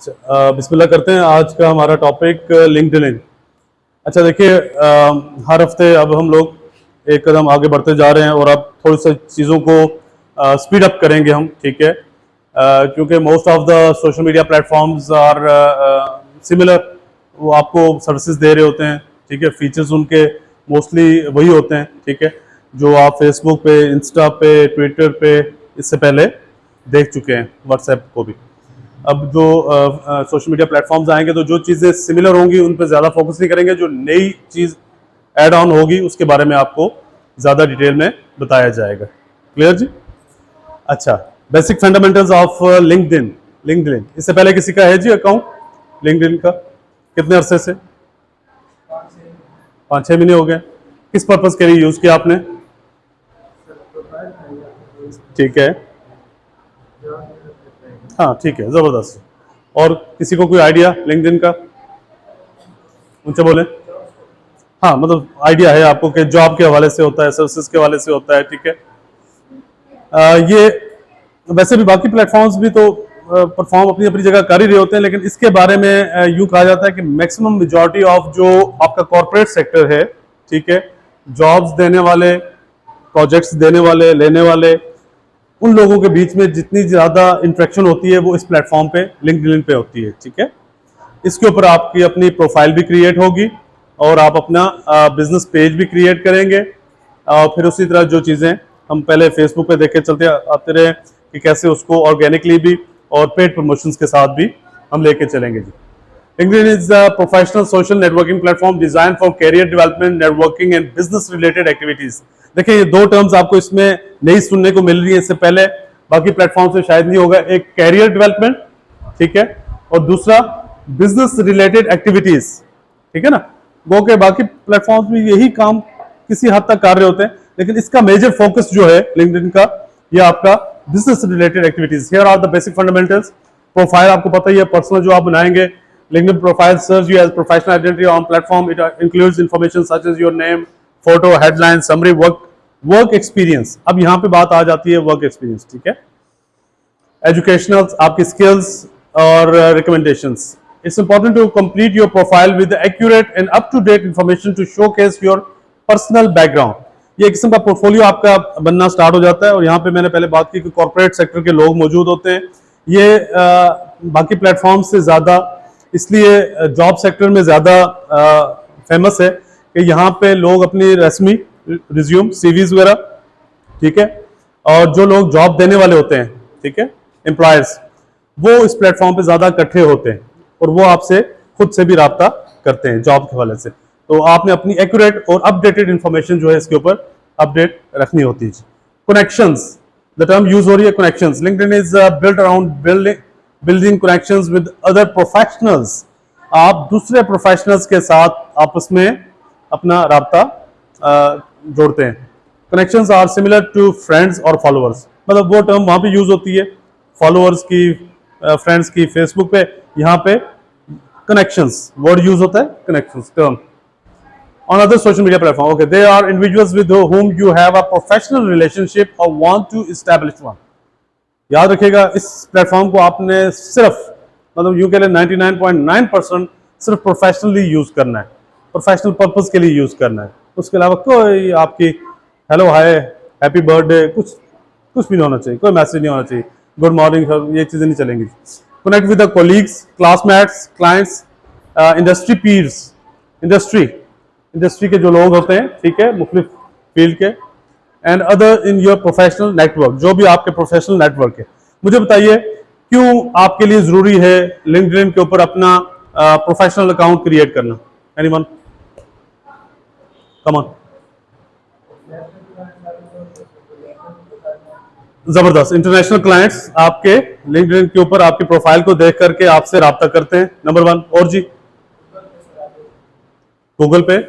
बिस्मिल्लाह करते हैं। आज का हमारा टॉपिक लिंक्डइन। अच्छा देखिए, हर हफ्ते अब हम लोग एक कदम आगे बढ़ते जा रहे हैं और अब थोड़ी सी चीज़ों को स्पीड अप करेंगे हम, ठीक है। क्योंकि most of the social media platforms are similar, वो आपको सर्विसेज दे रहे होते हैं, ठीक है। फीचर्स उनके मोस्टली वही होते हैं, ठीक है, जो आप फेसबुक पे, इंस्टा पे, ट्विटर पे इससे पहले देख चुके हैं, व्हाट्सएप को भी। अब जो सोशल मीडिया प्लेटफॉर्म्स आएंगे तो जो चीज़ें सिमिलर होंगी उन पर ज़्यादा फोकस नहीं करेंगे, जो नई चीज़ ऐड ऑन होगी उसके बारे में आपको ज़्यादा डिटेल में बताया जाएगा। क्लियर जी? अच्छा, basic fundamentals of LinkedIn. LinkedIn, इससे पहले किसी का है जी अकाउंट लिंक्डइन का? कितने अरसे से? 5-6 महीने हो गए। किस पर्पज़ के लिए यूज़ किया आपने? ठीक है, हाँ ठीक है, ज़बरदस्त। और किसी को कोई आइडिया लिंक्डइन का? उनसे बोले। हाँ, मतलब आइडिया है आपको कि जॉब के हवाले से होता है, सर्विसेज के हवाले से होता है, ठीक है। ये वैसे भी बाकी प्लेटफॉर्म्स भी तो परफॉर्म अपनी अपनी जगह कर ही रहे होते हैं, लेकिन इसके बारे में यूँ कहा जाता है कि मैक्सिमम मेजॉरिटी ऑफ जो आपका कॉर्पोरेट सेक्टर है, ठीक है, जॉब्स देने वाले, प्रोजेक्ट्स देने वाले, लेने वाले, उन लोगों के बीच में जितनी ज़्यादा इंटरेक्शन होती है वो इस प्लेटफॉर्म पे, लिंक्डइन पे होती है, ठीक है। इसके ऊपर आपकी अपनी प्रोफाइल भी क्रिएट होगी और आप अपना बिजनेस पेज भी क्रिएट करेंगे। और फिर उसी तरह जो चीज़ें हम पहले फेसबुक पे देख के चलते आते रहे कि कैसे उसको ऑर्गेनिकली भी और पेड प्रमोशंस के साथ भी हम लेके चलेंगे जी। LinkedIn is a professional social networking platform designed for career development, networking and business related activities. देखिए, ये दो टर्म्स आपको इसमें नई सुनने को मिल रही है, इससे पहले बाकी प्लेटफॉर्म से शायद नहीं होगा। एक कैरियर डेवलपमेंट, ठीक है, और दूसरा बिजनेस रिलेटेड एक्टिविटीज, ठीक है ना। वो के बाकी प्लेटफॉर्म्स में यही काम किसी हद तक कर रहे होते हैं, लेकिन इसका मेजर फोकस जो है लिंक्डइन का, ये आपका business related activities. Here are the basic fundamentals. Profile आपको पता ही है, पर्सनल जो आप बनाएंगे। LinkedIn profile serves you as professional identity on platform. It includes information such as your name, photo, headline, summary, work experience. अब यहाँ पे बात आ जाती है work experience, ठीक है। Educational, आपकी skills और recommendations. It's important to complete your profile with accurate and up-to-date information to showcase your personal background. ये एक किस्म का पोर्टफोलियो आपका बनना स्टार्ट हो जाता है। और यहाँ पे मैंने पहले बात की कि कॉर्पोरेट सेक्टर के लोग मौजूद होते हैं। ये बाकी प्लेटफॉर्म से ज़्यादा इसलिए जॉब सेक्टर में ज़्यादा फेमस है कि यहाँ पे लोग अपनी रस्मी रिज्यूम, सीवीज वगैरह, ठीक है, और जो लोग जॉब देने वाले होते हैं, ठीक है, एम्प्लॉयर्स, वो इस प्लेटफॉर्म पे ज़्यादा इकट्ठे होते हैं और वो आपसे खुद से भी रब्ता करते हैं जॉब के हवाले से। तो आपने अपनी एक्यूरेट और अपडेटेड इंफॉर्मेशन जो है इसके ऊपर अपडेट रखनी होती है। कनेक्शंस, द टर्म यूज हो रही है connections. LinkedIn is built around building connections with other professionals. आप दूसरे प्रोफेशनल्स के साथ आपस में अपना राब्ता जोड़ते हैं। Connections are similar to friends और फॉलोअर्स, मतलब वो टर्म वहाँ पे यूज होती है फॉलोअर्स की, फ्रेंड्स की फेसबुक पे, यहाँ पे कनेक्शंस वर्ड यूज होता है, connections term. On other social media platform, okay, they are individuals with whom you have a professional relationship or want to establish one. याद रखिएगा, इस प्लेटफॉर्म को आपने सिर्फ, मतलब यूं कह लें 99.9% सिर्फ प्रोफेशनली यूज करना है, प्रोफेशनल पर्पस के लिए यूज करना है। उसके अलावा कोई आपकी हेलो, हाय, हैप्पी बर्थडे, कुछ भी नहीं होना चाहिए, कोई मैसेज नहीं होना चाहिए, गुड मॉर्निंग सर, ये चीज़ें नहीं चलेंगी। Connect with the colleagues, classmates, clients, industry peers, industry के जो लोग होते हैं, ठीक है, मुख्तलिफ फील्ड के, and other in your professional network, जो भी आपके प्रोफेशनल नेटवर्क है। मुझे बताइए क्यों आपके लिए जरूरी है लिंक्डइन के ऊपर अपना प्रोफेशनल अकाउंट क्रिएट करना? एनीवन? Come on. जबरदस्त। इंटरनेशनल क्लाइंट्स आपके लिंक्डइन के ऊपर आपकी प्रोफाइल को देख करके आपसे राब्ता करते हैं, नंबर 1। और जी, गूगल पे,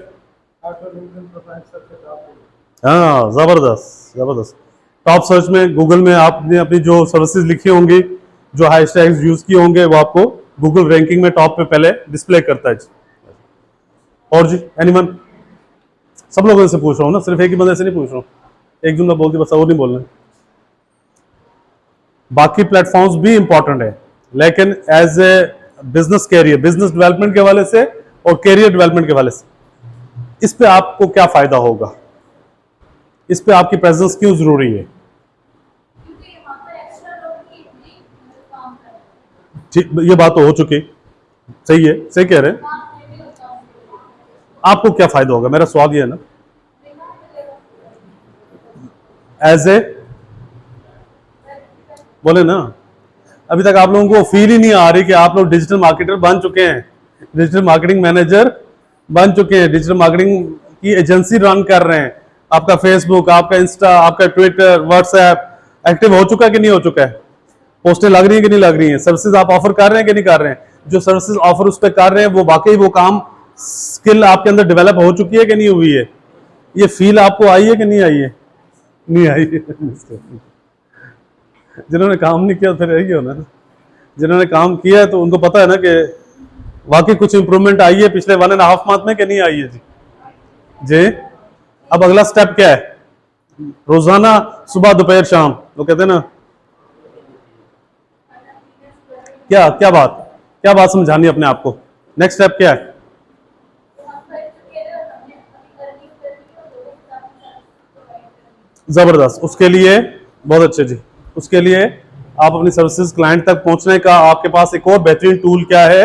हाँ, जबरदस्त जबरदस्त। टॉप सर्च में गूगल में आपने अपनी जो सर्विसेज लिखी होंगी, जो हैशटैग्स यूज किए होंगे, वो आपको गूगल रैंकिंग में टॉप पे पहले डिस्प्ले करता है। और जी, एनीवन? सब लोगों से पूछ रहा हूँ ना, सिर्फ एक ही बंदे से नहीं पूछ रहा हूँ। एक जुमला बोल दी बस, और नहीं बोलना। बाकी प्लेटफॉर्म्स भी इंपॉर्टेंट है, लेकिन as a business career, business development के हवाले से और कैरियर डेवलपमेंट के हवाले से, इस पे आपको क्या फायदा होगा, इस पे आपकी प्रेजेंस क्यों जरूरी है? ठीक, ये बात तो हो चुकी, सही है, सही कह रहे हैं। आपको क्या फायदा होगा, मेरा सवाल ये है ना, एज ए, बोले ना, अभी तक आप लोगों को फील ही नहीं आ रही कि आप लोग डिजिटल मार्केटर बन चुके हैं, डिजिटल मार्केटिंग मैनेजर बन चुके हैं, डिजिटल मार्केटिंग की एजेंसी रन कर रहे हैं। आपका फेसबुक, आपका इंस्टा, आपका ट्विटर, व्हाट्सएप एक्टिव हो चुका है कि नहीं हो चुका है? पोस्टें लग रही है कि नहीं लग रही हैं? सर्विसेज आप ऑफर कर रहे हैं कि नहीं कर रहे हैं? जो सर्विसेज ऑफर उस पर कर रहे हैं वो वाकई वो काम स्किल आपके अंदर डेवलप हो चुकी है कि नहीं हुई है? ये फील आपको आई है कि नहीं आई है? नहीं आई है। जिन्होंने काम नहीं किया फिर यही होना ना, जिन्होंने काम किया है तो उनको पता है ना कि वाकई कुछ इंप्रूवमेंट आई है पिछले 1.5 मंथ में कि नहीं आई है जी। जी, अब अगला स्टेप क्या है? रोजाना सुबह दोपहर शाम, वो कहते हैं ना, क्या क्या बात समझानी है अपने आप को? नेक्स्ट स्टेप क्या है? जबरदस्त, उसके लिए बहुत अच्छे जी, उसके लिए आप अपनी सर्विसेज क्लाइंट तक पहुंचने का आपके पास एक और बेहतरीन टूल क्या है?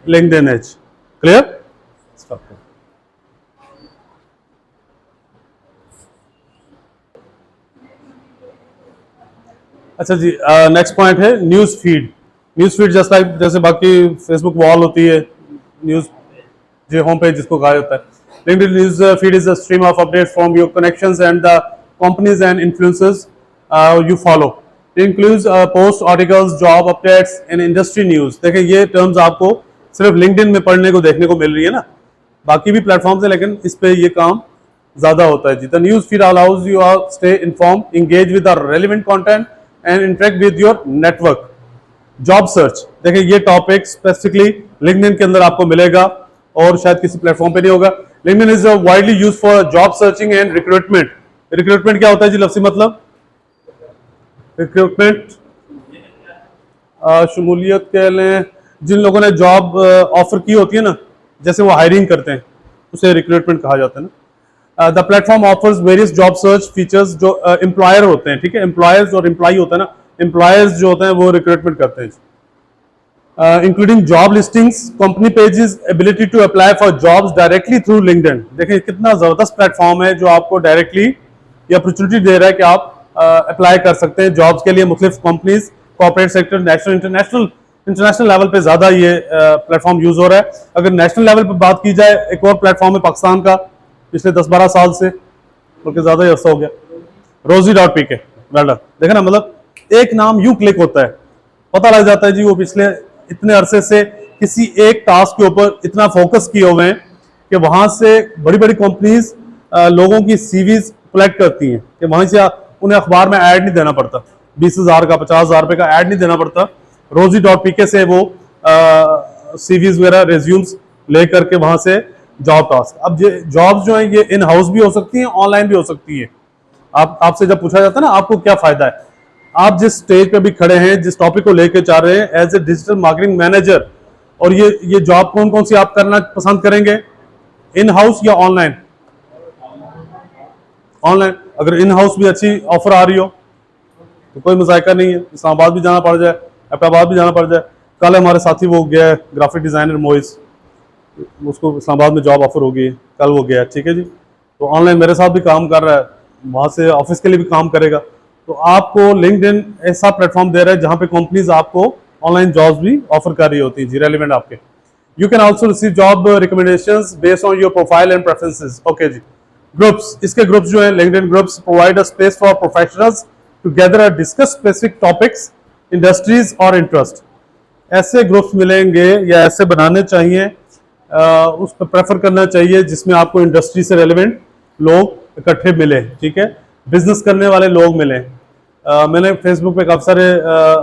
LinkedIn as. क्लियर? अच्छा जी, नेक्स्ट पॉइंट है news feed. News feed just like जैसे बाकी फेसबुक वॉल होती है, न्यूज जो होम पेज जिसको कहा जाता है, LinkedIn news feed is a stream of updates from your connections and the companies and influencers you follow. It includes post, articles, job updates and industry news. देखिए ये terms आपको सिर्फ LinkedIn में पढ़ने को देखने को मिल रही है ना, बाकी भी प्लेटफॉर्म्स है लेकिन इस पे ये काम ज्यादा होता है जी। The news feed allows you are stay inform, engage with the relevant content and interact with your network. Job search, देखिए ये टॉपिक स्पेसिफिकली लिंक्डइन के अंदर आपको मिलेगा और शायद किसी प्लेटफॉर्म पे नहीं होगा। LinkedIn is widely used for job searching and recruitment. Recruitment क्या होता है जी लफ्सी मतलब? रिक्रूटमेंट शमूलियत कह लें, जिन लोगों ने जॉब ऑफर की होती है ना, जैसे वो हायरिंग करते हैं, उसे रिक्रूटमेंट कहा जाता है ना। The platform offers various job search features. जो एम्प्लॉयर होते हैं, ठीक है, एम्प्लॉयर्स और एम्प्लॉई होता है ना, एम्प्लॉयर्स जो होते हैं वो रिक्रूटमेंट करते हैं, including job listings, company pages, ability to apply for jobs directly through LinkedIn. देखिए कितना जबरदस्त प्लेटफॉर्म है जो आपको डायरेक्टली ये अपॉर्चुनिटी दे रहा है कि आप अप्लाई कर सकते हैं जॉब्स के लिए। मुख्तलिफ companies, corporate sector, national, international level पे ज्यादा ये प्लेटफॉर्म यूज हो रहा है। अगर नेशनल लेवल पे बात की जाए, एक और प्लेटफॉर्म है पाकिस्तान का, पिछले 10-12 साल से, बल्कि ज्यादा ही अर्सा हो गया, rosie.pk। Well done. देखा ना, मतलब एक नाम यूं क्लिक होता है, पता लग जाता है जी वो पिछले इतने अरसे से किसी एक टास्क के ऊपर इतना फोकस किए हुए हैं कि वहां से बड़ी बड़ी कंपनीज लोगों की सीवीज कलेक्ट करती हैं कि वहां से उन्हें अखबार में ऐड नहीं देना पड़ता, 20,000 का 50,000 रुपए का ऐड नहीं देना पड़ता। rosie.pk से वो सीवीज वगैरह रेज्यूम्स ले करके वहां से जॉब टास्क। अब ये जॉब्स जो है ये इन हाउस भी हो सकती हैं, ऑनलाइन भी हो सकती है। आपसे जब पूछा जाता है ना आपको क्या फायदा है, आप जिस स्टेज पे भी खड़े हैं, जिस टॉपिक को लेकर जा रहे हैं as a digital marketing manager, और ये जॉब कौन कौन सी आप करना पसंद करेंगे, इन हाउस या ऑनलाइन? ऑनलाइन। अगर इन हाउस भी अच्छी ऑफर आ रही हो तो कोई मजायका नहीं है, इस्लामाबाद भी जाना पड़ जाए, अहमदाबाद भी जाना पड़ जाए। कल हमारे साथी वो गया है, ग्राफिक डिजाइनर मोइस, उसको इस्लामाबाद में जॉब ऑफर हो गई, कल वो गया, ठीक है जी। तो ऑनलाइन मेरे साथ भी काम कर रहा है, वहां से ऑफिस के लिए भी काम करेगा। तो आपको लिंक्डइन ऐसा प्लेटफॉर्म दे रहा है जहां पे कंपनीज आपको ऑनलाइन जॉब्स भी ऑफर कर रही होती है जी, रेलिवेंट आपके। You can also receive job recommendations based on your profile and preferences. Okay जी। ग्रुप्स, इसके ग्रुप्स जो है LinkedIn groups provide a space for professionals to gather और डिस्कस स्पेसिफिक टॉपिक्स, इंडस्ट्रीज और इंटरेस्ट। ऐसे ग्रुप्स मिलेंगे या ऐसे बनाने चाहिए, उस पर प्रेफर करना चाहिए जिसमें आपको इंडस्ट्री से रेलिवेंट लोग इकट्ठे मिले, ठीक है, बिजनेस करने वाले लोग मिले। मैंने फेसबुक पे काफ़ी सारे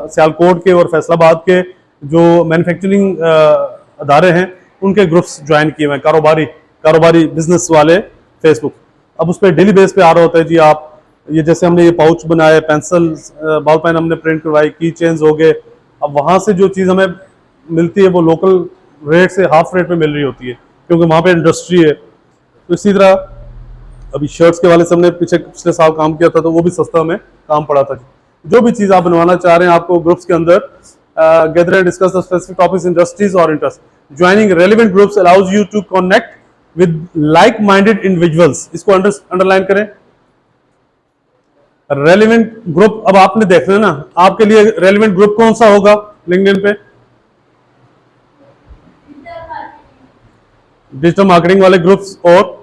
सियालकोट के और फैसलाबाद के जो मैन्युफैक्चरिंग अदारे हैं उनके ग्रुप्स ज्वाइन किए हुए हैं, कारोबारी बिजनेस वाले फेसबुक। अब उस पर डेली बेस पे आ रहा होता है जी। आप ये जैसे हमने ये पाउच बनाए, पेंसिल, बॉल पेन हमने प्रिंट करवाई, की चेन्स हो गए। अब वहाँ से जो चीज़ हमें मिलती है वो लोकल रेट से हाफ रेट में मिल रही होती है, क्योंकि वहाँ पे इंडस्ट्री है। तो इसी तरह अभी शर्ट्स के वाले से हमने पिछले साल काम किया था, तो वो भी सस्ता हमें काम पड़ा था। जो भी चीज़ आप बनवाना चाह रहे हैं आपको ग्रुप्स के अंदर, gather and discuss the specific topics, industries और interest. Joining relevant groups allows you to connect with like minded individuals. इसको अंडरलाइन करें, रेलिवेंट ग्रुप। अब आपने देखना है ना, आपके लिए रेलिवेंट ग्रुप कौन सा होगा लिंक्डइन पे? डिजिटल मार्केटिंग वाले ग्रुप्स। और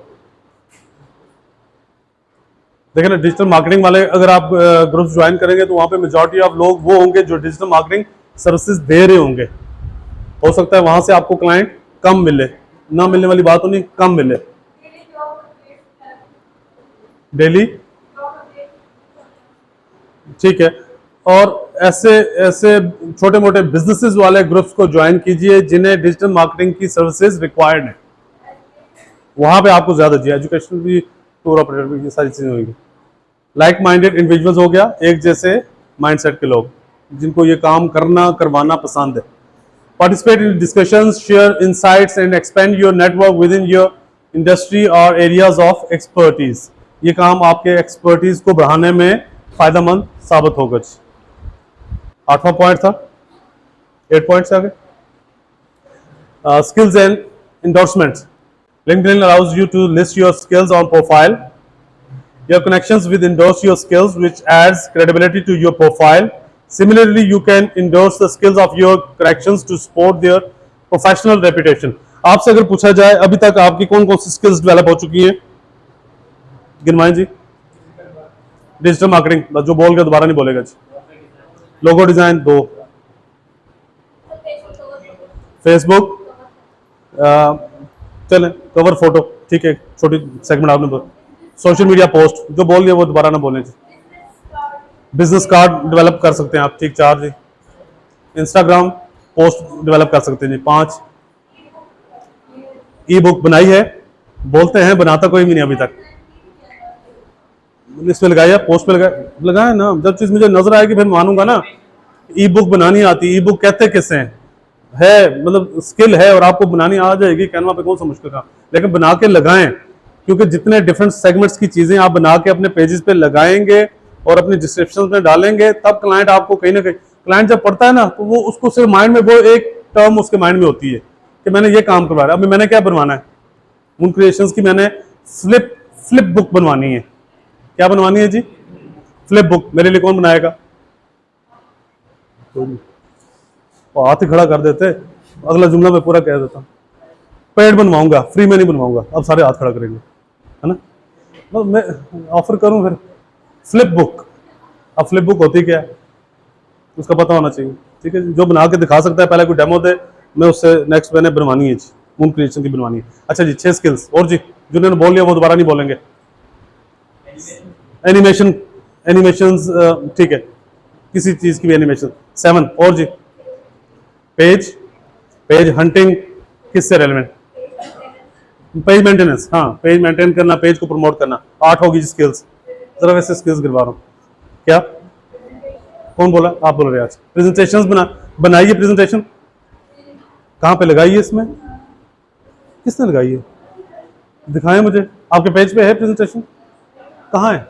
देखिए ना, डिजिटल मार्केटिंग वाले अगर आप ग्रुप्स ज्वाइन करेंगे तो वहां पे मेजॉरिटी ऑफ लोग वो होंगे जो डिजिटल मार्केटिंग सर्विसेज दे रहे होंगे। हो सकता है वहां से आपको क्लाइंट कम मिले, ना मिलने वाली बात नहीं, कम मिले। डेली, ठीक है। और ऐसे ऐसे छोटे मोटे बिजनेसेस वाले ग्रुप्स को ज्वाइन कीजिए जिन्हें डिजिटल मार्केटिंग की सर्विसेज रिक्वायर्ड है। वहां पे आपको ज्यादा चाहिए, एजुकेशन भी, टूर ऑपरेटर भी, ये सारी चीजें होंगी। लाइक माइंडेड इंडिविजुअल्स हो गया, एक जैसे माइंडसेट के लोग जिनको ये काम करना करवाना पसंद है। Participate in discussions, share insights and expand your network with in your industry और एरियाज ऑफ एक्सपर्टीज। ये काम आपके एक्सपर्टीज को बढ़ाने में फायदेमंद साबित होगा। 8वां पॉइंट था, 8 पॉइंट से आगे। Skills and endorsements. LinkedIn allows you to list your skills on profile. Your connections will endorse your skills, which adds credibility to your profile. Similarly, you can endorse the skills of your connections to support their professional reputation. आपसे अगर पूछा जाए अभी तक आपकी कौन कौन सी skills develop हो चुकी हैं, गिनवाएं जी। डिजिटल मार्केटिंग, जो बोल के दोबारा नहीं बोलेगा जी। लोगो डिजाइन 2, फेसबुक, चलें कवर फोटो, ठीक है, छोटी सेगमेंट आपने बोला। सोशल मीडिया पोस्ट, जो बोल दिया वो दोबारा ना बोलें जी। बिजनेस कार्ड डेवलप कर सकते हैं आप, ठीक, 4 जी। इंस्टाग्राम पोस्ट डेवलप कर सकते हैं जी, 5। ई बुक बनाई है, बोलते हैं बनाता कोई भी नहीं अभी तक। इस पे लगाया, पोस्ट पे लगाया ना, जब चीज मुझे नजर आएगी फिर मानूंगा ना। ई बुक बनानी आती, ई बुक कहते किसे है, मतलब स्किल है और आपको बनानी आ जाएगी, कैनवा पे कौन सा मुश्किल काम, लेकिन बना के लगाएं। क्योंकि जितने डिफरेंट सेगमेंट्स की चीजें आप बना के अपने पेजेस पे लगाएंगे और अपने डिस्क्रिप्शन में डालेंगे, तब क्लाइंट आपको कहीं ना कहीं, क्लाइंट जब पढ़ता है ना तो वो उसको सिर्फ माइंड में वो एक टर्म उसके माइंड में होती है कि मैंने ये काम करवाया। अभी मैंने क्या बनवाना है, मून क्रिएशंस की मैंने फ्लिप बुक बनवानी है। क्या बनवानी है जी? Flip book. मेरे लिए कौन बनाएगा? हाथ ही खड़ा कर देते, अगला जुमला मैं पूरा कह देता। पेड बनवाऊंगा, फ्री में नहीं बनवाऊंगा। अब सारे हाथ खड़ा करेंगे, है ना। तो मैं ऑफर करूं फिर फ्लिप बुक। अब फ्लिप बुक होती क्या है उसका पता होना चाहिए, ठीक है। जो बना के दिखा सकता है, पहले कोई डेमो दे, मैं उससे नेक्स्ट मैंने बनवानी है जी, मून क्रिएशन की बनवानी है। अच्छा जी, 6 स्किल्स और जी, जिन्होंने बोल लिया वो दोबारा नहीं बोलेंगे। एनिमेशंस, ठीक है, किसी चीज की भी एनिमेशन। 7 और जी, पेज हंटिंग किससे रेलेवेंट? पेज मेंटेनेंस, हाँ, पेज मेंटेन करना, पेज को प्रमोट करना। 8 होगी जी स्किल्स। जरा वैसे स्किल्स गिरवा रहा हूँ। क्या कौन बोला? आप बोल रहे हैं। आज प्रेजेंटेशंस बनाइए। प्रेजेंटेशन कहाँ पे लगाइए? इसमें किसने लगाई है? दिखाएं मुझे। आपके पेज पे है प्रेजेंटेशन? कहाँ है?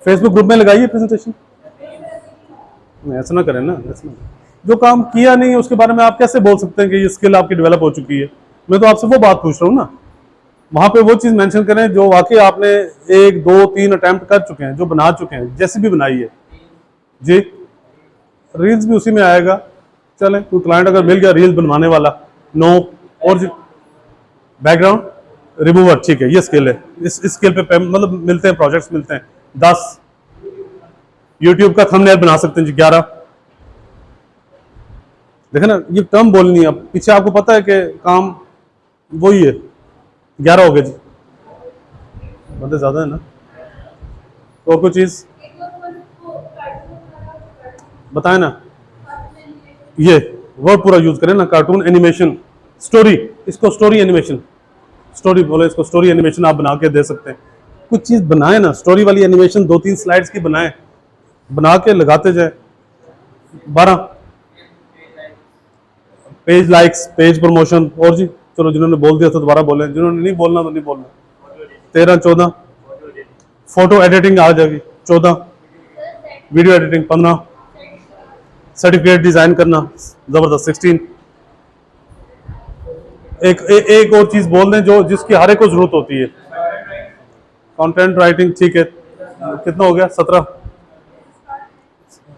फेसबुक ग्रुप में लगाइए प्रेजेंटेशन। ऐसा ना करें ना, ऐसा ना। जो काम किया नहीं है उसके बारे में आप कैसे बोल सकते हैं कि ये स्किल आपकी डेवलप हो चुकी है? मैं तो आपसे वो बात पूछ रहा हूँ ना। वहां पे वो चीज मेंशन करें जो वाकई आपने 1, 2, 3 अटेम्प्ट कर चुके हैं, जो बना चुके हैं, जैसे भी बनाई है जी। रील्स भी उसी में आएगा। चलें, कोई क्लाइंट अगर मिल गया रील्स बनवाने वाला, नो। और जी, बैकग्राउंड रिमूवर, ठीक है, ये स्किल है। इस स्किल पे मतलब मिलते हैं, प्रोजेक्ट्स मिलते हैं। 10 यूट्यूब का थंबनेल बना सकते हैं जी। 11 देखे ना, ये टर्म बोलनी है। अब पीछे आपको पता है कि काम वही है। 11 हो गए जी, बंदे ज्यादा है ना। और कोई चीज बताए ना। ये वर्ड पूरा यूज करें ना, कार्टून एनिमेशन, स्टोरी, इसको स्टोरी एनिमेशन, स्टोरी बोले इसको, स्टोरी एनिमेशन आप बना के दे सकते हैं। कुछ चीज बनाए ना, स्टोरी वाली एनिमेशन 2-3 स्लाइड्स की बनाए, बना के लगाते जाए। 12 पेज लाइक्स, पेज प्रमोशन, और जी चलो जिन्होंने बोल दिया तो दोबारा बोलें, जिन्होंने नहीं बोलना तो नहीं बोलना। 13, 14, फोटो एडिटिंग आ जाएगी 14, वीडियो एडिटिंग 15, सर्टिफिकेट डिजाइन करना जबरदस्त 16। एक और चीज बोल दें जो जिसकी हर एक को जरूरत होती है, कंटेंट राइटिंग, ठीक है, कितना हो गया 17,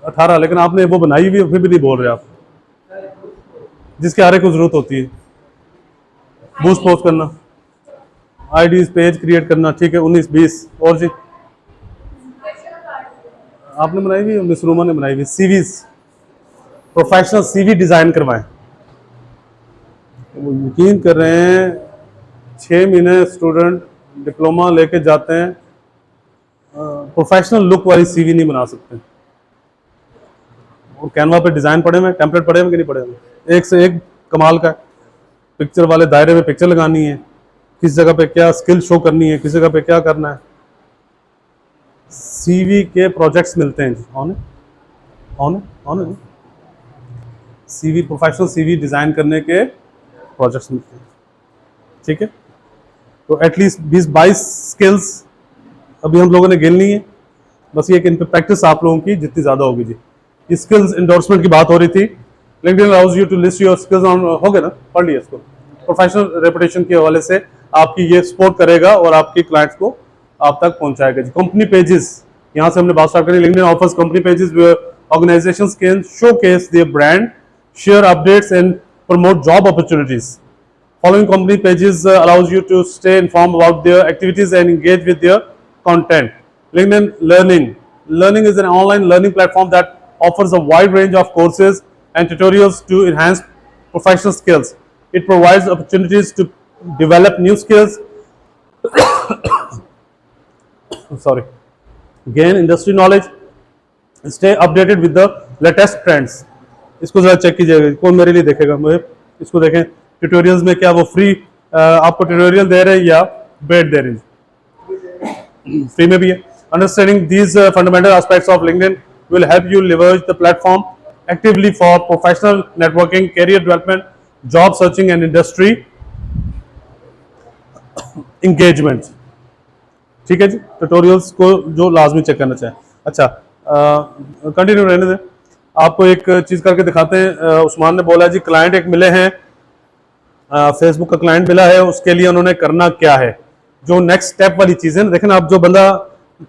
18, लेकिन आपने वो बनाई हुई फिर भी नहीं बोल रहे आप, जिसकी हर एक को जरूरत होती है। बूस्ट पोस्ट करना, आईडीज पेज क्रिएट करना, ठीक है 19, 20, और जी आपने बनाई हुई, मिस रूमा ने बनाई हुई। सीवीज, प्रोफेशनल सीवी डिजाइन करवाएं। वो यकीन कर रहे हैं 6 महीने स्टूडेंट डिप्लोमा लेके जाते हैं, प्रोफेशनल लुक वाली सीवी नहीं बना सकते। और कैनवा पे डिजाइन पड़े हुए, टेम्पलेट पड़े हुए कि नहीं पड़े हुए, एक से एक कमाल का। पिक्चर वाले दायरे में पिक्चर लगानी है, किस जगह पे क्या स्किल शो करनी है, किस जगह पे क्या करना है। सीवी के प्रोजेक्ट्स मिलते हैं जी, on CV, professional CV design करने के प्रोजेक्ट्स मिलते हैं, ठीक है। तो एटलीस्ट 20-22 स्किल्स अभी हम लोगों ने गिननी है, बस ये कि इन पे प्रैक्टिस आप लोगों की जितनी ज्यादा होगी जी। ये स्किल्स एंडोर्समेंट की बात हो रही थी। LinkedIn allows you to list your skills on, हो गया ना, पढ़ लिया इसको। प्रोफेशनल रेपुटेशन के हवाले से आपकी ये सपोर्ट करेगा और आपके क्लाइंट्स को आप तक पहुंचाएगा जी। कंपनी पेजेस, यहाँ से हमने बात स्टार्ट करी। LinkedIn offers company pages where organisations can showcase their brand, share updates and promote job opportunities. Following company pages allows you to stay informed about their activities and engage with their content. LinkedIn Learning. Learning is an online learning platform that offers a wide range of courses and tutorials to enhance professional skills. It provides opportunities to develop new skills, sorry, gain industry knowledge, and stay updated with the latest trends. इसको जरा check कीजिएगा, कौन मेरे लिए देखेगा, मुझे इसको देखें। ट्यूटोरियल्स में क्या वो फ्री आपको ट्यूटोरियल दे रहे हैं या पेड दे रहे हैं? फ्री में भी है। Understanding these fundamental aspects of LinkedIn will help you leverage the platform actively for professional networking, career development, job searching and industry engagement, ठीक है जी। ट्यूटोरियल्स को जो लाजमी चेक करना चाहिए। अच्छा, कंटिन्यू रहने दें, आपको एक चीज करके दिखाते हैं। उस्मान ने बोला जी क्लाइंट एक मिले हैं, फेसबुक का क्लाइंट मिला है, उसके लिए उन्होंने करना क्या है, जो नेक्स्ट स्टेप वाली चीजें। देखें ना, आप जो बंदा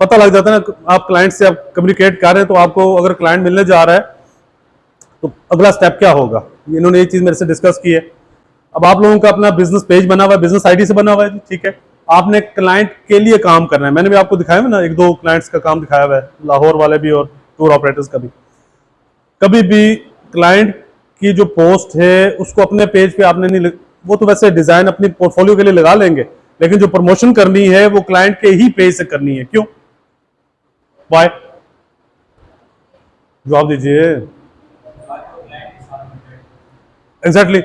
पता लग जाता है ना, आप क्लाइंट से आप कम्युनिकेट कर रहे हैं, तो आपको अगर क्लाइंट मिलने जा रहा है तो अगला स्टेप क्या होगा, इन्होंने ये चीज मेरे से डिस्कस की है। अब आप लोगों का अपना बिजनेस पेज बना हुआ है, बिजनेस आईडी से बना हुआ है, ठीक है। आपने क्लाइंट के लिए काम करना है। मैंने भी आपको दिखाया है ना, 1-2 क्लाइंट्स का काम दिखाया हुआ है, लाहौर वाले भी और टूर ऑपरेटर्स का भी। कभी भी क्लाइंट की जो पोस्ट है उसको अपने पेज पे आपने नहीं, वो तो वैसे डिजाइन अपनी पोर्टफोलियो के लिए लगा लेंगे, लेकिन जो प्रमोशन करनी है वो क्लाइंट के ही पेज से करनी है। क्यों, वाई, जवाब दीजिए। एग्जैक्टली,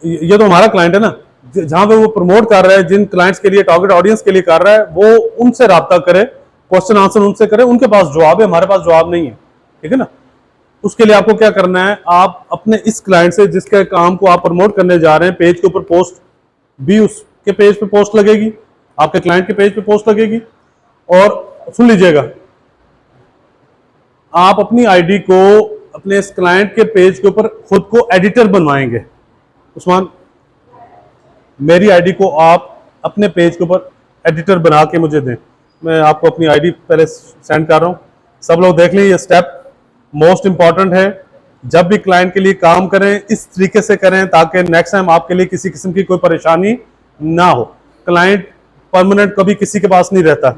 ये तो हमारा क्लाइंट है ना, जहां पे वो प्रमोट कर रहा है, जिन क्लाइंट्स के लिए, टारगेट ऑडियंस के लिए कर रहा है, वो उनसे राब्ता करे, क्वेश्चन आंसर उनसे करे, उनके पास जवाब है, हमारे पास जवाब नहीं है, ठीक है ना। उसके लिए आपको क्या करना है, आप अपने इस क्लाइंट से जिसके काम को आप प्रमोट करने जा रहे हैं, पेज के ऊपर पोस्ट भी उसके पेज पे पोस्ट लगेगी, आपके क्लाइंट के पेज पे पोस्ट लगेगी। और सुन लीजिएगा, आप अपनी आईडी को अपने इस क्लाइंट के पेज के ऊपर खुद को एडिटर बनवाएंगे। उस्मान, मेरी आईडी को आप अपने पेज के ऊपर एडिटर बना के मुझे दें। मैं आपको अपनी आईडी पहले सेंड कर रहा हूं, सब लोग देख लें। ये स्टेप मोस्ट इंपॉर्टेंट है। जब भी क्लाइंट के लिए काम करें इस तरीके से करें ताकि नेक्स्ट टाइम आपके लिए किसी किस्म की कोई परेशानी ना हो। क्लाइंट परमानेंट कभी किसी के पास नहीं रहता,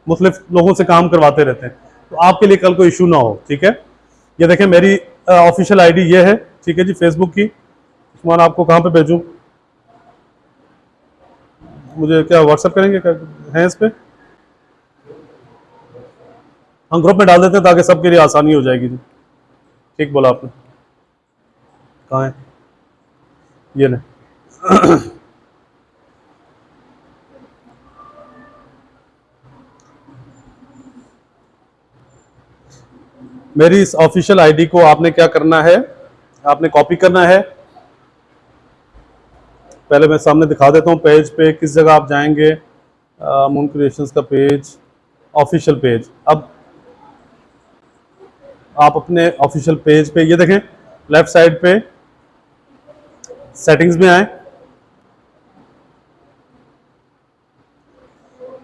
मुख्तलिफ लोगों से काम करवाते रहते हैं, तो आपके लिए कल कोई इशू ना हो, ठीक है। ये देखें, मेरी ऑफिशियल आईडी ये है, ठीक है जी, फेसबुक की। उस्मान, आपको कहाँ पे भेजूं, मुझे क्या व्हाट्सएप करेंगे, हैं इस पे? हम ग्रुप में डाल देते हैं ताकि सबके लिए आसानी हो जाएगी जी। ठीक बोला आपने। कहाँ है ये? नहीं मेरी इस ऑफिशियल आईडी को आपने क्या करना है, आपने कॉपी करना है पहले मैं सामने दिखा देता हूँ पेज पे किस जगह आप जाएंगे। मून क्रिएशंस का पेज, ऑफिशियल पेज। अब आप अपने ऑफिशियल पेज पे ये देखें, लेफ्ट साइड पे सेटिंग्स में आए,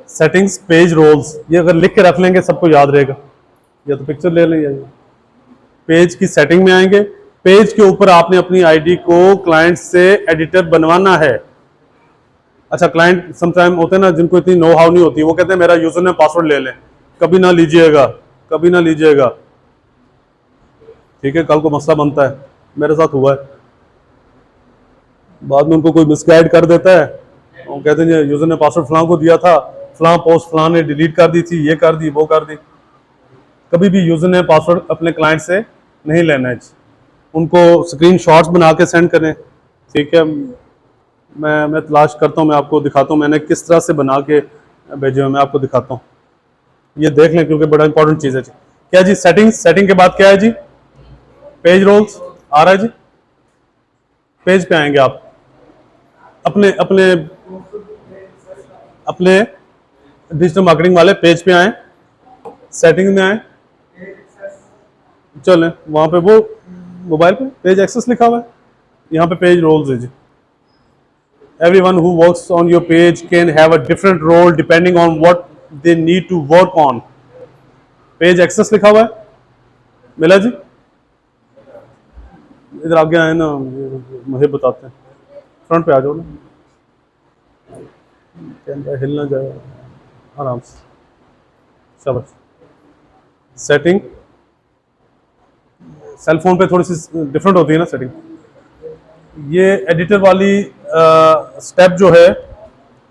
सेटिंग्स पेज रोल्स, ये अगर लिख के रख लेंगे सबको याद रहेगा, या तो पिक्चर ले लेंगे। पेज की सेटिंग में आएंगे, पेज के ऊपर आपने अपनी आईडी को क्लाइंट से एडिटर बनवाना है। अच्छा, क्लाइंट समटाइम होते हैं ना जिनको इतनी नो हाउ नहीं होती, वो कहते हैं मेरा यूजर नेम पासवर्ड ले लें। कभी ना लीजिएगा, कभी ना लीजिएगा, ठीक है। कल को मसला बनता है, मेरे साथ हुआ है। बाद में उनको कोई मिसगाइड कर देता है, वो कहते हैं यूजर ने पासवर्ड फलां को दिया था, फलां पोस्ट फलां ने डिलीट कर दी थी, ये कर दी वो कर दी। कभी भी यूजर ने पासवर्ड अपने क्लाइंट से नहीं लेना है। उनको स्क्रीन शॉट्स बना के सेंड करें, ठीक है। मैं तलाश करता हूँ, मैं आपको दिखाता हूँ मैंने किस तरह से बना के भेजे हुए, मैं आपको दिखाता हूँ। ये देख लें क्योंकि बड़ा इंपॉर्टेंट चीज़ है जी। क्या जी, सेटिंग्स, सेटिंग के बाद क्या है जी, पेज रोल्स आ रहा है जी। पेज पे आएंगे आप, अपने अपने अपने डिजिटल मार्केटिंग वाले पेज पे आए, सेटिंग में आए, चलें वहां पे वो मोबाइल पे पेज एक्सेस लिखा हुआ है, यहाँ पे पेज रोल्स है जी। Everyone who works on your page can have a different role depending on what they need to work on. Page access लिखा हुआ है, मिला जी। इधर आगे आए ना, मुझे बताते हैं, फ्रंट पे आ जाओ ना, कैमरा हिल ना जाए, आराम से, शाबाश। सेटिंग, सेल फोन पे थोड़ी सी डिफरेंट होती है ना सेटिंग। ये एडिटर वाली स्टेप जो है,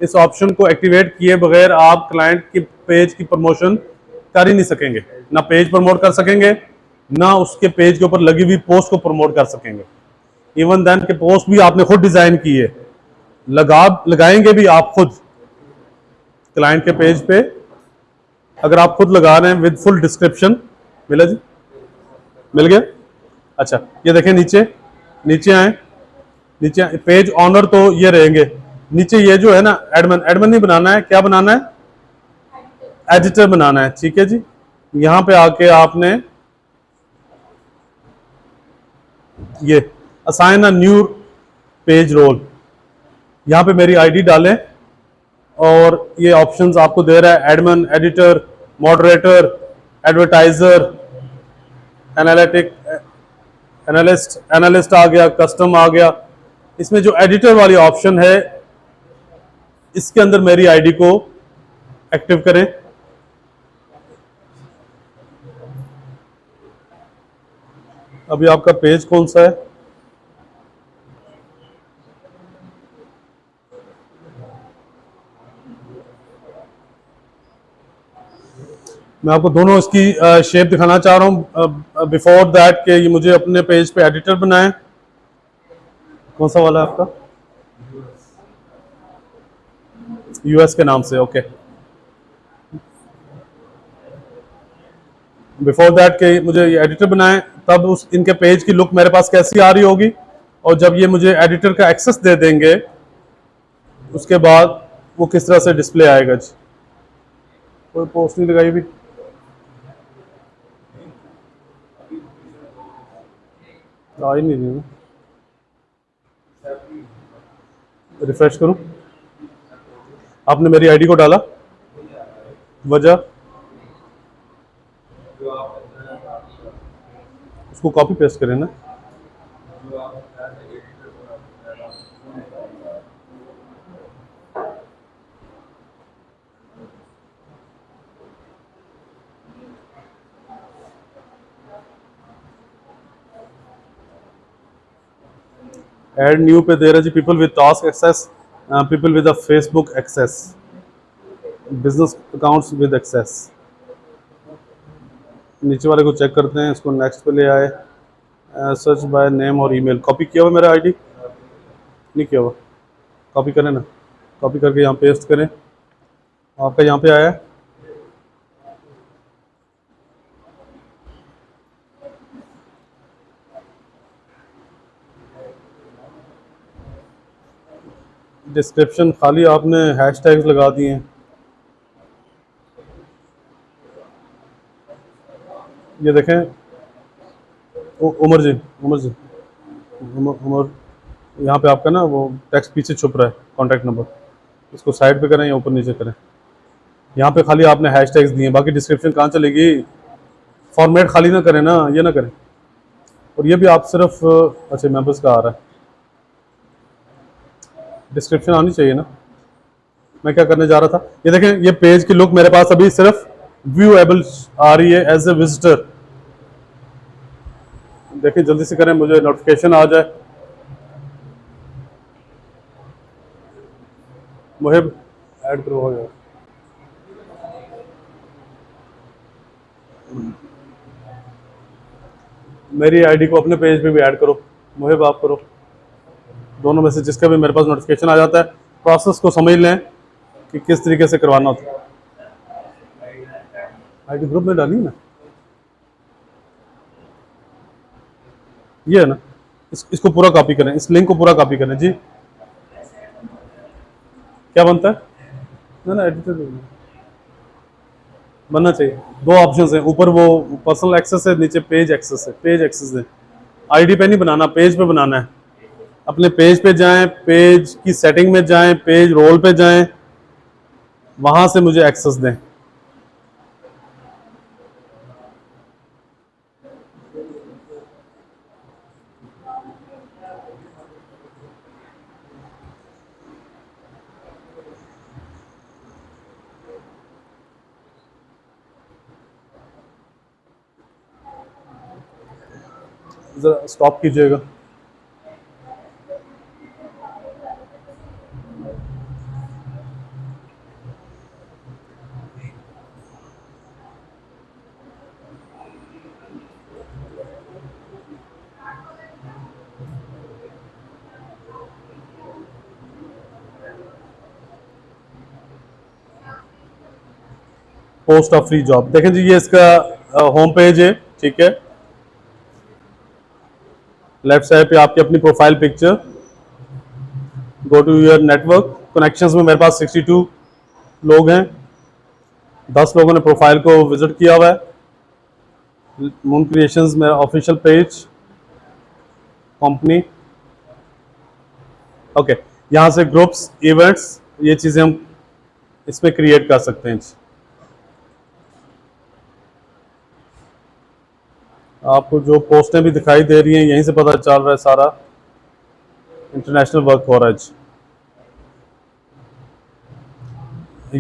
इस ऑप्शन को एक्टिवेट किए बगैर आप क्लाइंट की पेज की प्रमोशन कर ही नहीं सकेंगे। ना पेज प्रमोट कर सकेंगे, ना उसके पेज के ऊपर लगी हुई पोस्ट को प्रमोट कर सकेंगे। इवन देन के पोस्ट भी आपने खुद डिजाइन की है, लगाएंगे भी आप खुद क्लाइंट के पेज पे। अगर आप खुद लगा रहे हैं विद फुल डिस्क्रिप्शन, मिला जी, मिल गया। अच्छा, ये देखें नीचे, नीचे आए, नीचे पेज ऑनर तो ये रहेंगे, नीचे ये जो है ना एडमिन, एडमिन नहीं बनाना है, क्या बनाना है, एडिटर बनाना है, ठीक है जी। यहां पे आके आपने ये assign a new page role, यहां पे मेरी आईडी डालें और ये ऑप्शंस आपको दे रहा है, admin, editor, moderator, advertiser, analytic, analyst, analyst आ गया, कस्टम आ गया। इसमें जो एडिटर वाली ऑप्शन है, इसके अंदर मेरी आईडी को एक्टिव करें। अभी आपका पेज कौन सा है, मैं आपको दोनों इसकी शेप दिखाना चाह रहा हूं बिफोर दैट कि ये मुझे अपने पेज पे एडिटर बनाए। कौन सा वाला है आपका, यूएस के नाम से, ओके। बिफोर दैट के मुझे ये एडिटर बनाए, तब उस इनके पेज की लुक मेरे पास कैसी आ रही होगी, और जब ये मुझे एडिटर का एक्सेस दे देंगे उसके बाद वो किस तरह से डिस्प्ले आएगा जी। कोई पोस्ट नहीं लगाई भी, आ ही नहीं रही, रिफ्रेश करूं। आपने मेरी आईडी को डाला, वजह उसको कॉपी पेस्ट करें ना, एड न्यू पे दे रहा जी, people with task access, people with a Facebook access, business accounts with access. नीचे वाले को चेक करते हैं, इसको नेक्स्ट पे ले आए, सर्च बाय नेम और ईमेल। कॉपी किया हुआ मेरा आईडी, नहीं किया हुआ, कॉपी करें ना, कॉपी करके यहाँ पेस्ट करें, आपका यहाँ पे आया है। डिस्क्रिप्शन खाली आपने हैशटैग्स लगा दिए हैं। ये देखें, उमर जी, उमर जी, उमर, यहाँ पे आपका ना वो टेक्स्ट पीछे छुप रहा है, कॉन्टैक्ट नंबर, इसको साइड पे करें या ऊपर नीचे करें। यहाँ पे खाली आपने हैशटैग्स दिए, बाकी डिस्क्रिप्शन कहाँ चलेगी? फॉर्मेट खाली ना करें ना, ये ना करें। और ये भी आप सिर्फ, अच्छा मेंबर्स का आ रहा है, डिस्क्रिप्शन आनी चाहिए ना। मैं क्या करने जा रहा था, ये देखें, ये पेज की लुक मेरे पास अभी सिर्फ व्यूएबल आ रही है एज ए विजिटर। देखिए जल्दी से करें, मुझे नोटिफिकेशन आ जाए। मुहिब ऐड करो यार। मेरी आईडी को अपने पेज पे भी ऐड करो, मुहिब आप करो, दोनों में से जिसका भी मेरे पास नोटिफिकेशन आ जाता है। प्रोसेस को समझ लें कि किस तरीके से करवाना होता है। आईडी ग्रुप में डाली ना, ये है ना, इसको पूरा कॉपी करें, इस लिंक को पूरा कॉपी करें जी। क्या बनता है? ना एडिटर बनना चाहिए। दो ऑप्शन है, ऊपर वो पर्सनल एक्सेस है, नीचे पेज एक्सेस है। पेज एक्सेस है, आईडी पे नहीं बनाना, पेज पे बनाना है। अपने पेज पे जाएं, पेज की सेटिंग में जाएं, पेज रोल पे जाएं, वहां से मुझे एक्सेस दें। जरा स्टॉप कीजिएगा। पोस्ट ऑफ फ्री जॉब, देखें जी, ये इसका होम पेज है, ठीक है। लेफ्ट साइड पे आपकी अपनी profile picture, go to your network connections में मेरे पास 62 लोग हैं, 10 लोगों ने प्रोफाइल को विजिट किया हुआ है। मून क्रिएशंस मेरा ऑफिशियल पेज, कंपनी, ओके। यहाँ से ग्रुप्स, इवेंट्स, ये चीज़ें हम इसमें क्रिएट कर सकते हैं। आपको जो पोस्टें भी दिखाई दे रही हैं, यहीं से पता चल रहा है सारा इंटरनेशनल वर्क हो रहा है।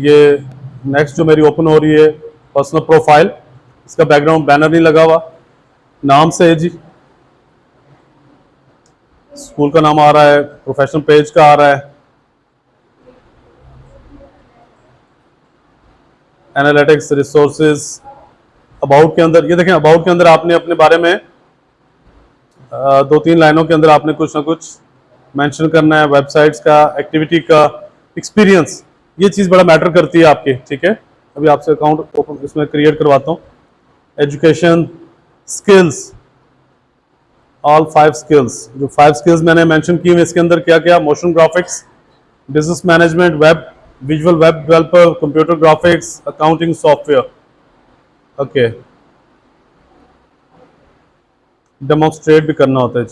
ये नेक्स्ट जो मेरी ओपन हो रही है पर्सनल प्रोफाइल, इसका बैकग्राउंड बैनर नहीं लगा हुआ, नाम से है जी, स्कूल का नाम आ रहा है, प्रोफेशनल पेज का आ रहा है, एनालिटिक्स, रिसोर्सेज, अबाउट के अंदर, ये देखें अबाउट के अंदर आपने अपने बारे में 2-3 लाइनों के अंदर आपने कुछ ना कुछ मेंशन करना है, वेबसाइट्स का, एक्टिविटी का, एक्सपीरियंस, ये चीज़ बड़ा मैटर करती है आपकी, ठीक है। अभी आपसे अकाउंट ओपन इसमें क्रिएट करवाता हूँ। एजुकेशन, स्किल्स, ऑल 5 स्किल्स, जो 5 स्किल्स मैंने मेंशन की हुई इसके अंदर क्या क्या, motion graphics, business management, web, visual web developer, computer graphics, accounting software, okay. Demonstrate भी करना होता है।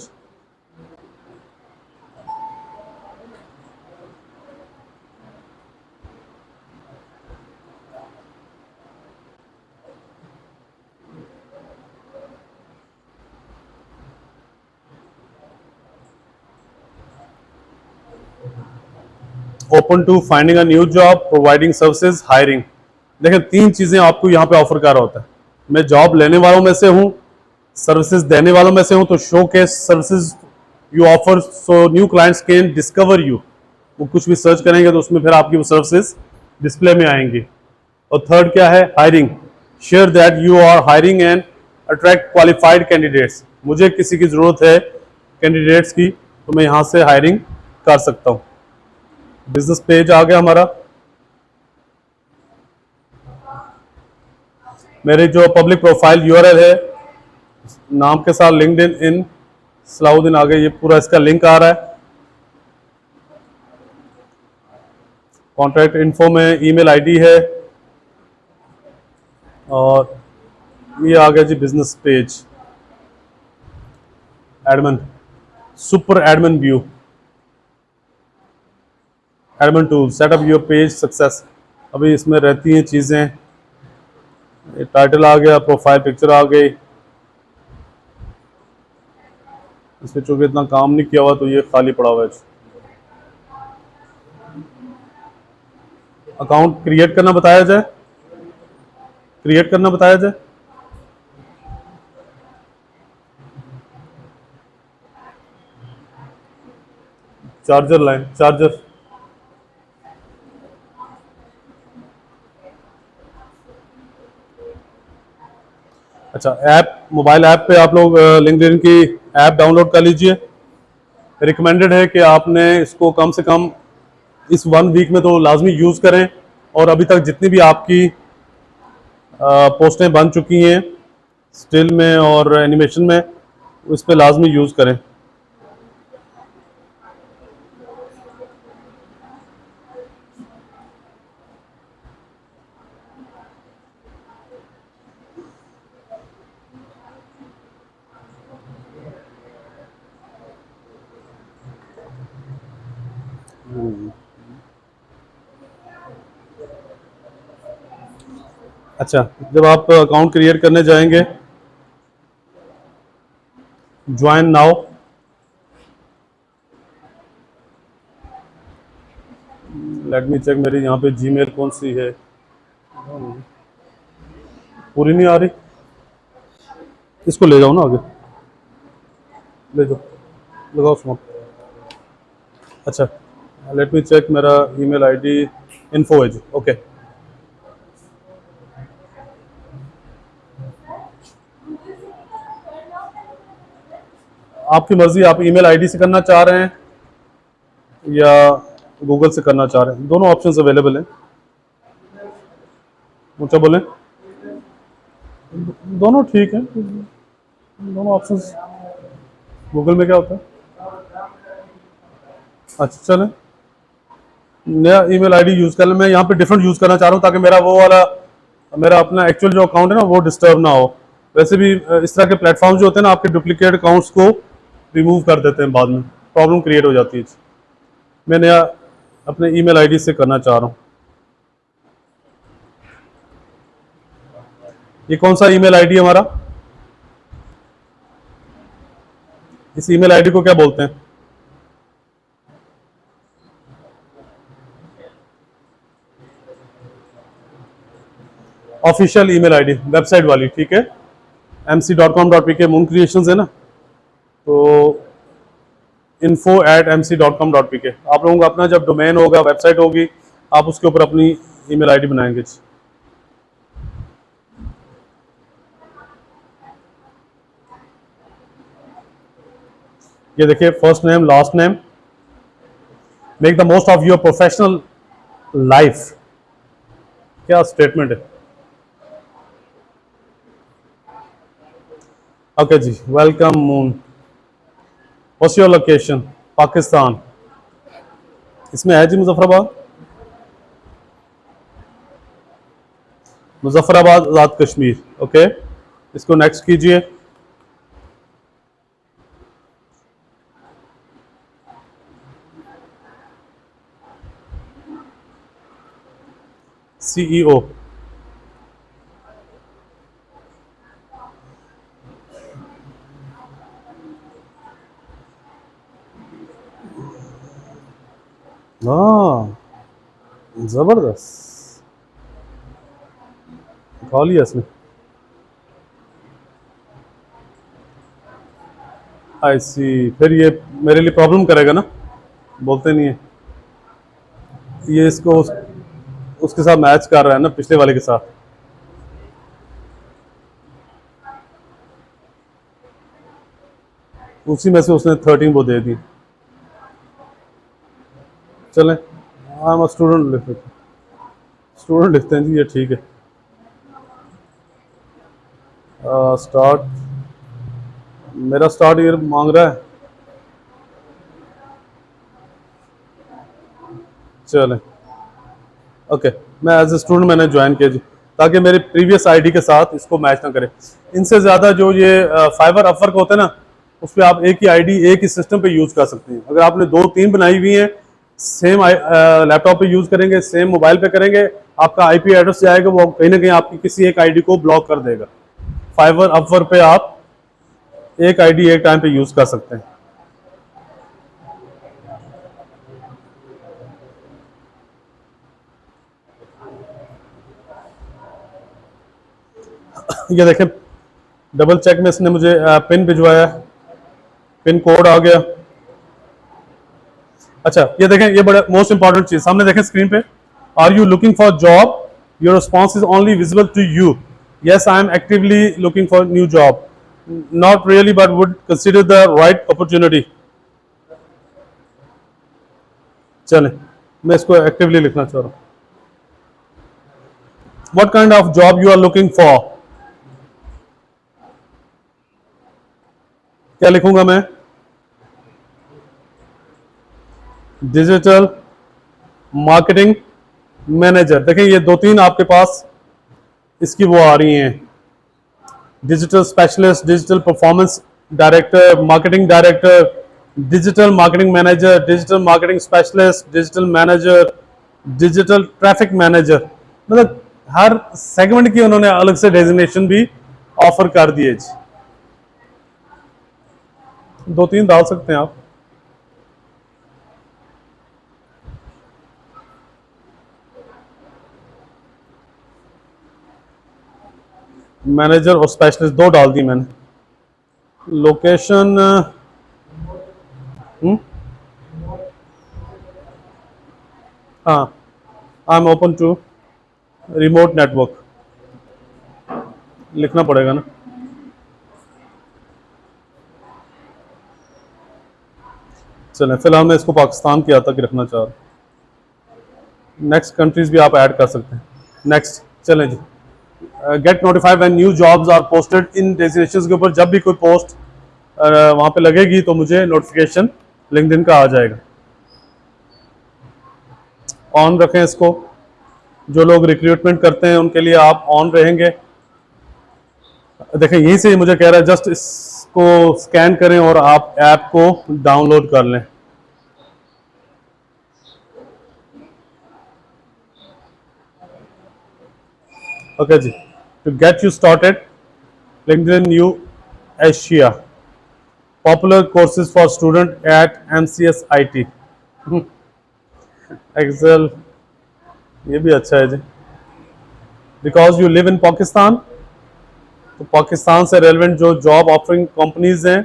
Open to finding a new job, providing services, hiring. देखिए 3 चीजें आपको यहाँ पे ऑफर कर रहा होता है। मैं जॉब लेने वालों में से हूँ, सर्विसेज देने वालों में से हूँ, तो show case services you offer so new clients can discover you. वो कुछ भी सर्च करेंगे तो उसमें फिर आपकी वो सर्विसेज डिस्प्ले में आएंगी। और थर्ड क्या है, hiring, share that you are hiring and attract qualified candidates. मुझे किसी की ज़रूरत है कैंडिडेट्स की, तो मैं यहाँ से हायरिंग कर सकता हूँ। बिजनेस पेज आ गया हमारा। मेरे जो पब्लिक प्रोफाइल यूआरएल है, नाम के साथ लिंक्डइन इन सलाउद्दीन आ गया, ये पूरा इसका लिंक आ रहा है। कॉन्टैक्ट इन्फो में ईमेल आईडी है, और ये आ गया जी business page, admin, super admin view, admin tool, setup your page success. अभी इसमें रहती हैं चीज़ें, ये टाइटल आ गया, प्रोफाइल पिक्चर आ गई। इसमें चूंकि इतना काम नहीं किया हुआ तो ये खाली पड़ा हुआ है। अकाउंट क्रिएट करना बताया जाए, क्रिएट करना बताया जाए। चार्जर लाइन, चार्जर, अच्छा ऐप, मोबाइल ऐप पे आप लोग लिंक्डइन की ऐप डाउनलोड कर लीजिए। रिकमेंडेड है कि आपने इसको कम से कम इस 1 वीक में तो लाजमी यूज़ करें, और अभी तक जितनी भी आपकी पोस्टें बन चुकी हैं स्टिल में और एनिमेशन में, उस पर लाजमी यूज़ करें। अच्छा, जब आप अकाउंट क्रिएट करने जाएंगे, join now, let me check, मेरी यहाँ पे जीमेल कौन सी है, पूरी नहीं आ रही, इसको ले जाओ ना आगे, ले जाओ, लगाओ उसमें। अच्छा, लेट मी चेक, मेरा ईमेल आईडी इन्फो है जी, ओके। आपकी मर्जी, आप ईमेल आईडी से करना चाह रहे हैं या गूगल से करना चाह रहे हैं, दोनों ऑप्शंस अवेलेबल हैं। ऊंचा बोलें, दोनों ठीक है, दोनों ऑप्शंस। गूगल में क्या होता है? अच्छा चलें, नया ईमेल आईडी यूज़ कर लें। मैं यहाँ पे डिफरेंट यूज़ करना चाह रहा हूँ ताकि मेरा वो वाला, मेरा अपना एक्चुअल जो अकाउंट है ना वो डिस्टर्ब ना हो। वैसे भी इस तरह के प्लेटफॉर्म जो होते हैं ना, आपके डुप्लीकेट अकाउंट्स को रिमूव कर देते हैं, बाद में प्रॉब्लम क्रिएट हो जाती है। मैं नया अपने ईमेल आईडी से करना चाह रहा हूँ। ये कौन सा ईमेल आईडी है हमारा? इस ईमेल आईडी को क्या बोलते हैं? ऑफिशियल ईमेल आईडी, वेबसाइट वाली, ठीक है। mc.com.pk मून क्रिएशंस है ना, तो info@mc.com.pk। आप लोगों का अपना जब डोमेन होगा, वेबसाइट होगी, आप उसके ऊपर अपनी ईमेल आईडी बनाएंगे। ये देखिए, first name, last name, make the most of your professional life. क्या स्टेटमेंट है। ओके जी, welcome Moon, what's your location? Pakistan. इसमें है जी मुजफ्फराबाद, मुजफ्फराबाद आज़ाद कश्मीर, ओके। इसको नेक्स्ट कीजिए। सीईओ, हाँ जबरदस्त, खा लिया इसने। आई सी, फिर ये मेरे लिए प्रॉब्लम करेगा ना, बोलते नहीं है ये, इसको उसके साथ मैच कर रहा है ना, पिछले वाले के साथ। उसी में से उसने 13 वो दे दी। चलें, आई एम स्टूडेंट लिखते हैं, स्टूडेंट लिखते हैं जी, ये ठीक है। स्टार्ट, मेरा स्टार्ट ईयर मांग रहा है। चलें, ओके, मैं एज ए स्टूडेंट मैंने ज्वाइन किया जी, ताकि मेरे प्रीवियस आईडी के साथ इसको मैच ना करे। इनसे ज़्यादा जो ये फाइवर अपवर्क होते हैं ना, उस पर आप एक ही आईडी एक ही सिस्टम पे यूज़ कर सकते हैं। अगर आपने 2-3 बनाई हुई हैं, सेम लैपटॉप पे यूज़ करेंगे, सेम मोबाइल पे करेंगे, आपका आईपी एड्रेस जाएगा, वो कहीं ना कहीं आपकी किसी एक आईडी को ब्लॉक कर देगा। फाइवर अपवर्क पे आप एक आईडी एक टाइम पे यूज़ कर सकते हैं। ये देखें, डबल चेक में इसने मुझे पिन भिजवाया, पिन कोड आ गया। अच्छा, ये देखें, ये बड़ा मोस्ट इंपॉर्टेंट चीज सामने देखें स्क्रीन पे, are you looking for job, your response is only visible to you, yes I am actively looking for new job, not really but would consider the right opportunity. चलें, मैं इसको actively लिखना चाह रहा हूँ। What kind of job you are looking for, क्या लिखूंगा मैं? Digital marketing manager. देखें, ये 2-3 आपके पास इसकी वो आ रही हैं, digital specialist, digital performance director, marketing director, digital marketing manager, digital marketing specialist, digital manager, digital traffic manager. मतलब हर सेगमेंट की उन्होंने अलग से डेजिग्नेशन भी ऑफर कर दिए जी। 2-3 डाल सकते हैं आप। मैनेजर और स्पेशलिस्ट 2 डाल दी मैंने। लोकेशन हाँ, I am open to remote network लिखना पड़ेगा ना। चलें, फिलहाल मैं इसको पाकिस्तान की हद तक रखना चाह रहा हूँ। नेक्स्ट कंट्रीज भी आप ऐड कर सकते हैं। नेक्स्ट, चलें जी। Get notified when new jobs are posted, in designations के ऊपर जब भी कोई पोस्ट वहाँ पे लगेगी तो मुझे नोटिफिकेशन लिंक्डइन का आ जाएगा। ऑन रखें इसको, जो लोग रिक्रूटमेंट करते हैं उनके लिए आप ऑन रहेंगे। देखें, यहीं से मुझे कह रहा है जस्ट इसको स्कैन करें और आप ऐप को डाउनलोड कर लें। ओके जी, to get you started, LinkedIn new Asia, popular courses for student at MCS IT, Excel, ये भी अच्छा है जी। Because you live in Pakistan, तो पाकिस्तान से रेलिवेंट जो जॉब ऑफरिंग कंपनीज हैं,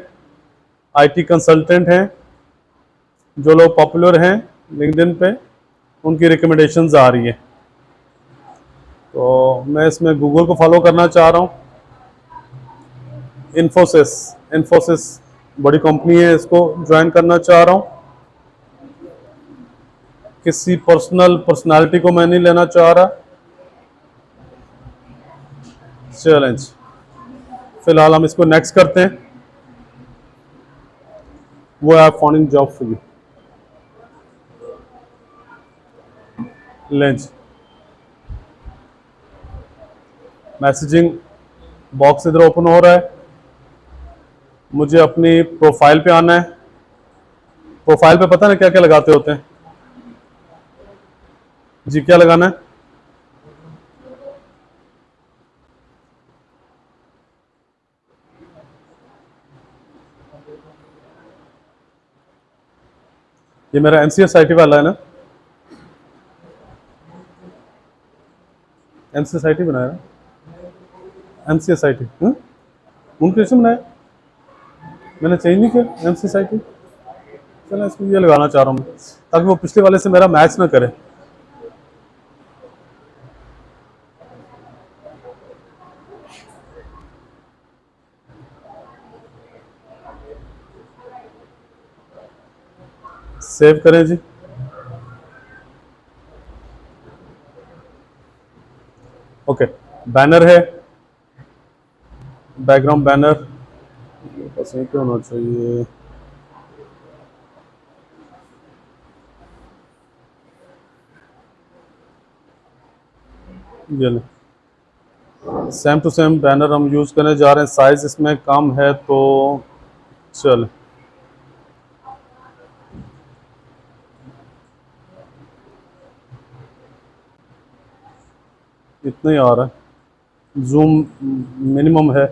IT कंसल्टेंट हैं, जो लोग पॉपुलर हैं लिंक्डइन पे, उनकी रिकमेंडेशंस आ रही है। तो मैं इसमें गूगल को फॉलो करना चाह रहा हूँ। इन्फोसिस बड़ी कंपनी है, इसको ज्वाइन करना चाह रहा हूँ। किसी पर्सनालिटी को मैं नहीं लेना चाह रहा। चैलेंज, फिलहाल हम इसको नेक्स्ट करते हैं। वो है founding job for you. Length, messaging box इधर ओपन हो रहा है। मुझे अपनी प्रोफाइल पे आना है। प्रोफाइल पे पता ना क्या क्या लगाते होते हैं जी, क्या लगाना है? ये मेरा MCS IT वाला है ना, MCS IT बनाया ना, MCS IT उनके कैसे बनाया, मैंने चेंज नहीं किया MCS IT। चलो, इसको ये लगाना चाह रहा हूँ मैं, ताकि वो पिछले वाले से मेरा मैच ना करे। सेव करें जी। ओके, बैनर है, बैकग्राउंड बैनर बस यहीं पे होना चाहिए। ये ले, सेम टू सेम बैनर हम यूज़ करने जा रहे हैं। साइज़ इसमें कम है तो चल, इतना ही आ रहा है, जूम मिनिमम है।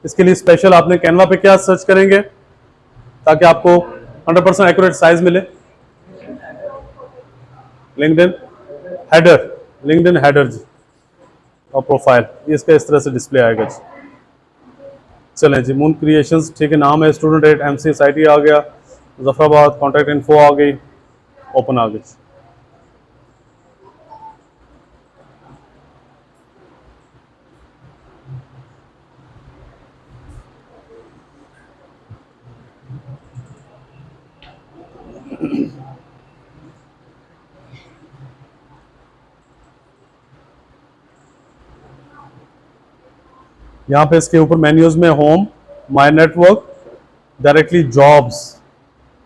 इसके लिए स्पेशल आपने कैनवा पे क्या सर्च करेंगे ताकि आपको 100% एक्यूरेट साइज मिले? लिंक्डइन हेडर, लिंक्डइन हेडर जी और प्रोफाइल, ये इसका इस तरह से डिस्प्ले आएगा जी। चलें जी, मून क्रिएशंस, ठीक है, नाम है, स्टूडेंट रेट, MCSIT आ गया, मुजफ्फराबाद, कॉन्टैक्ट इन्फो आ गई, ओपन आ गई। यहाँ पे इसके ऊपर मेन्यूज में home, my network, directly jobs,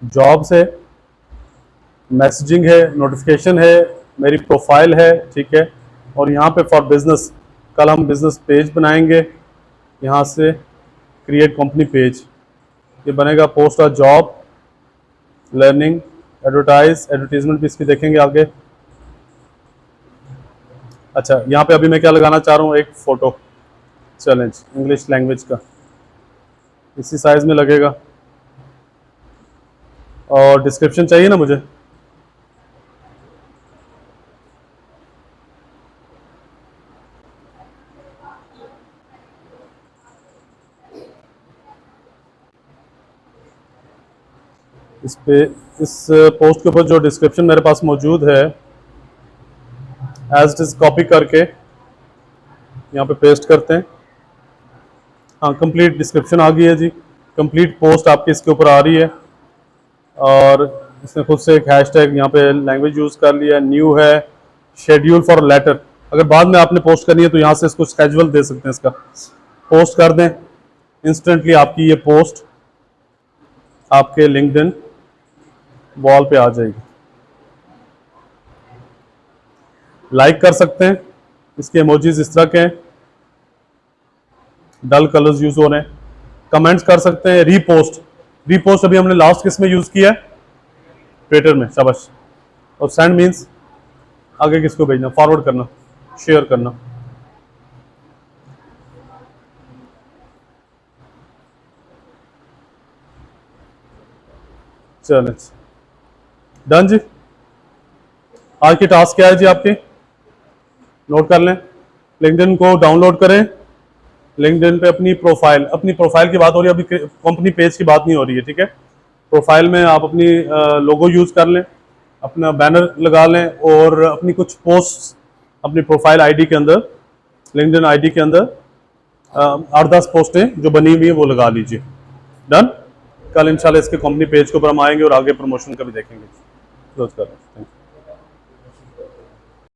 jobs है, मैसेजिंग है, नोटिफिकेशन है, मेरी प्रोफाइल है, ठीक है। और यहाँ पे फॉर बिजनेस, कल हम बिजनेस पेज बनाएंगे, यहाँ से क्रिएट कंपनी पेज, ये बनेगा, post a job, learning, advertisement भी इसकी देखेंगे आगे। अच्छा, यहाँ पे अभी मैं क्या लगाना चाह रहा हूँ, एक फोटो चैलेंज इंग्लिश लैंग्वेज का, इसी साइज में लगेगा। और डिस्क्रिप्शन चाहिए ना मुझे, इस पे, इस पोस्ट के ऊपर जो डिस्क्रिप्शन मेरे पास मौजूद है, एज इट इज कॉपी करके यहाँ पे पेस्ट करते हैं। हाँ, कंप्लीट डिस्क्रिप्शन आ गई है जी, कंप्लीट पोस्ट आपकी इसके ऊपर आ रही है। और इसने खुद से एक हैशटैग यहाँ पे लैंग्वेज यूज़ कर लिया, न्यू है, शेड्यूल फॉर लेटर, अगर बाद में आपने पोस्ट करनी है तो यहाँ से इसको स्केड्यूल दे सकते हैं, इसका पोस्ट कर दें, इंस्टेंटली आपकी ये पोस्ट आपके लिंक्डइन वॉल पे आ जाएगी। लाइक कर सकते हैं, इसके इमोजीज इस तरह के हैं, डल कलर्स यूज हो रहे हैं। कमेंट्स कर सकते हैं, रीपोस्ट, रीपोस्ट अभी हमने लास्ट किस में यूज किया है, ट्विटर में, शाबाश। और सेंड मीन्स आगे किसको भेजना, फॉरवर्ड करना, शेयर करना। चलें, डन जी। आज की टास्क क्या है जी आपकी, नोट कर लें, लिंक्डइन को डाउनलोड करें, लिंक्डइन पे अपनी प्रोफाइल की बात हो रही है, अभी कंपनी पेज की बात नहीं हो रही है, ठीक है। प्रोफाइल में आप अपनी लोगो यूज़ कर लें, अपना बैनर लगा लें, और अपनी कुछ पोस्ट अपनी प्रोफाइल आईडी के अंदर, लिंक्डइन आईडी के अंदर 8-10 पोस्टें जो बनी हुई है वो लगा लीजिए। डन, कल इंशाल्लाह इसके कंपनी पेज के ऊपर हम आएंगे और आगे प्रमोशन का भी देखेंगे। क्लोज कर रहे हैं, थैंक यू।